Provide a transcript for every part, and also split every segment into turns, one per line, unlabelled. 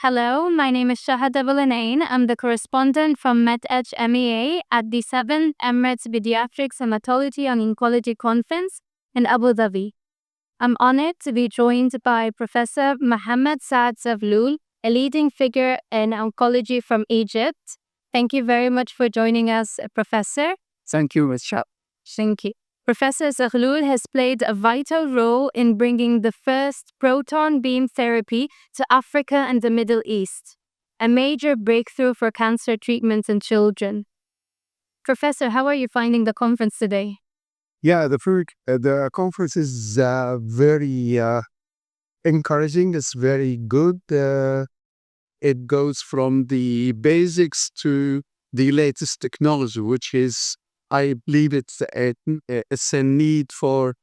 Hello, my name is Shahada Bulanain. I'm the correspondent from MedEdge MEA at the 7th Emirates Pediatric Hematology and Oncology Conference in Abu Dhabi. I'm honored to be joined by Professor Mohammed Saad Zaghloul, a leading figure in oncology from Egypt. Thank you very much for joining us, Professor.
Thank you, Ms. Shah.
Thank you. Professor Zaghloul has played a vital role in bringing the first proton beam therapy to Africa and the Middle East, a major breakthrough for cancer treatments in children. Professor, how are you finding the conference today?
Yeah, the conference is very encouraging. It's very good. It goes from the basics to the latest technology, which is, I believe, it's a need for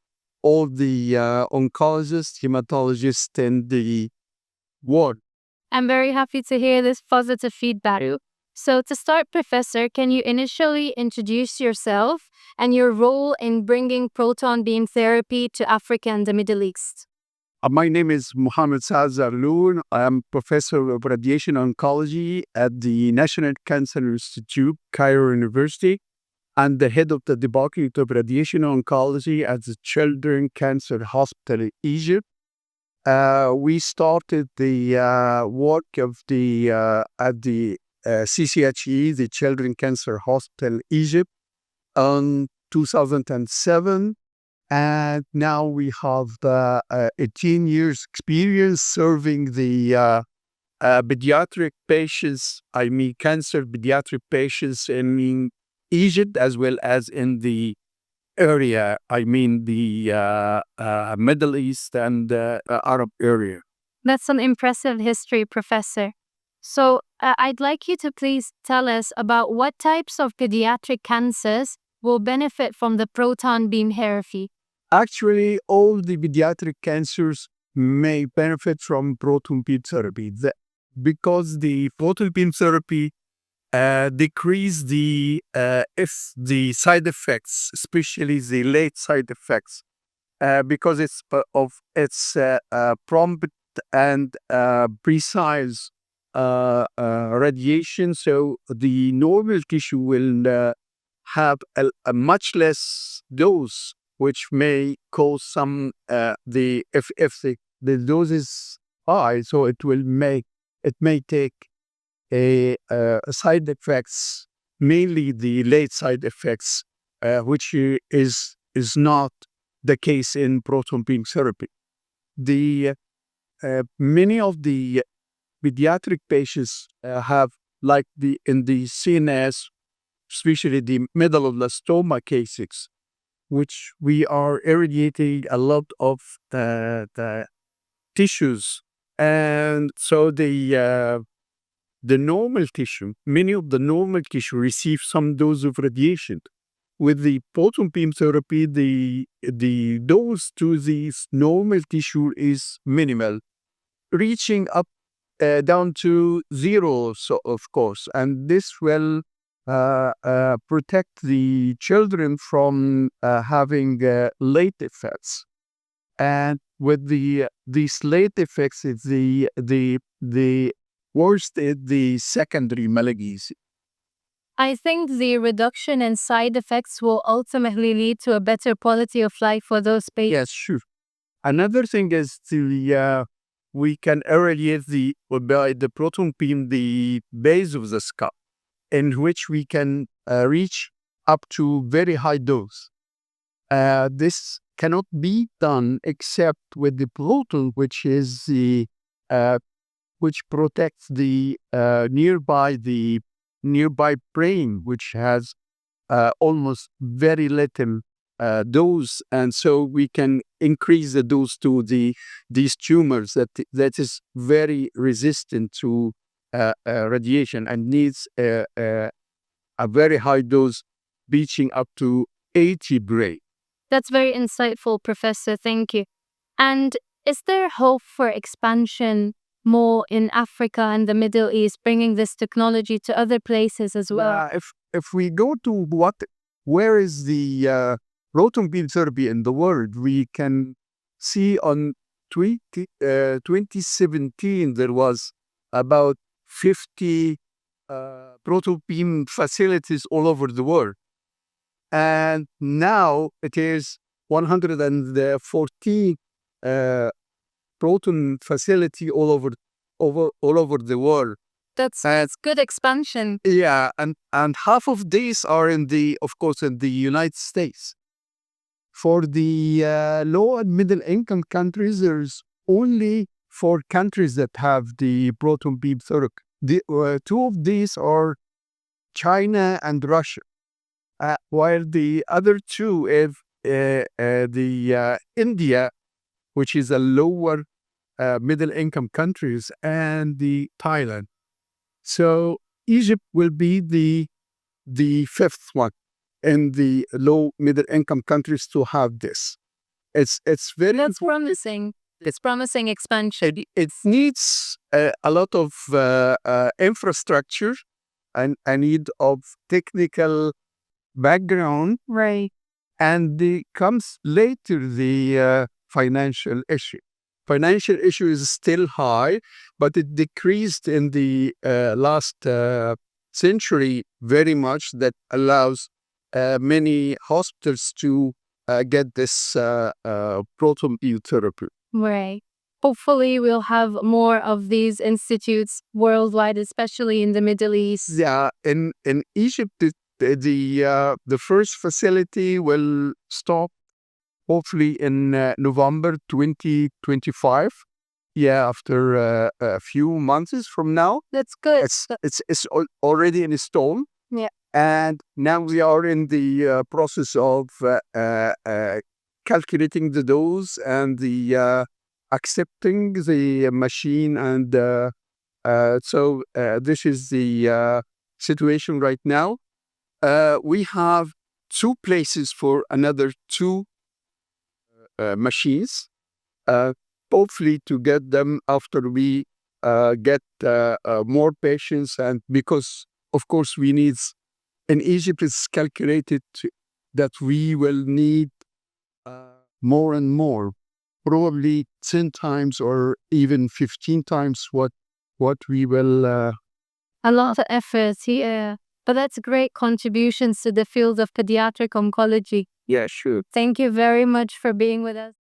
all the oncologists, hematologists in the world.
I'm very happy to hear this positive feedback. So to start, Professor, can you initially introduce yourself and your role in bringing proton beam therapy to Africa and the Middle East?
My name is Mohammed Saad Zaghloul. I am professor of radiation oncology at the National Cancer Institute, Cairo University, and the head of the Department of Radiation Oncology at the Children's Cancer Hospital in Egypt. We started the work of the at the CCHE, the Children's Cancer Hospital Egypt, in 2007. And now we have 18 years experience serving the pediatric patients, cancer pediatric patients in Egypt as well as in the area, the Middle East and Arab area.
That's an impressive history, Professor. So I'd like you to please tell us about what types of pediatric cancers will benefit from the proton beam therapy.
Actually, all the pediatric cancers may benefit from proton beam therapy because the proton beam therapy decrease the side effects, especially the late side effects, because it's prompt and precise radiation. So the normal tissue will have a much less dose, which may cause some if the dose is high, so it may take a side effects, mainly the late side effects, which is not the case in proton beam therapy. The many of the pediatric patients have, like in the CNS, especially the medulloblastoma cases, which we are irradiating a lot of the tissues, and so the normal tissue, many of the normal tissue receive some dose of radiation. With the proton beam therapy, the dose to this normal tissue is minimal, reaching up down to zero, so of course, and this will protect the children from having late effects. And with these late effects, it's the worst is the secondary malignancy.
I think the reduction in side effects will ultimately lead to a better quality of life for those patients.
Yes, sure. Another thing is we can irradiate by the proton beam the base of the skull, in which we can reach up to very high dose. This cannot be done except with the proton, which is which protects the nearby brain, which has almost very little dose, and so we can increase the dose to these tumors that is very resistant to radiation and needs a very high dose, reaching up to 80 gray.
That's very insightful, Professor. Thank you. And is there hope for expansion more in Africa and the Middle East, bringing this technology to other places as well?
If we go to where is the proton beam therapy in the world, we can see on 2017 there was about 50 proton beam facilities all over the world. And now it is 114 proton facility all over the world.
That's good expansion.
Yeah, and half of these are of course, in the United States. For the low and middle income countries, there's only 4 countries that have the proton beam therapy. Two of these are China and Russia, while the other two is India, which is a lower middle income countries, and the Thailand. So Egypt will be the fifth one in the low middle income countries to have this. It's very
That's promising. It's promising expansion.
it needs a lot of infrastructure and a need of technical background,
Right.
and comes later the financial issue. Financial issue is still high, but it decreased in the last century very much. That allows many hospitals to get this proton beam therapy.
Right. Hopefully, we'll have more of these institutes worldwide, especially in the Middle East.
Yeah, in Egypt, the first facility will stop hopefully in November 2025. Yeah, after a few months from now.
That's good.
It's already installed.
Yeah.
And now we are in the process of calculating the dose and the accepting the machine, and so this is the situation right now. We have 2 places for another 2 machines, hopefully to get them after we get more patients, and because of course we need, in Egypt it's calculated that we will need more and more, probably 10 times or even 15 times what we will.
A lot of effort here, but that's great contributions to the field of pediatric oncology.
Yeah, sure.
Thank you very much for being with us.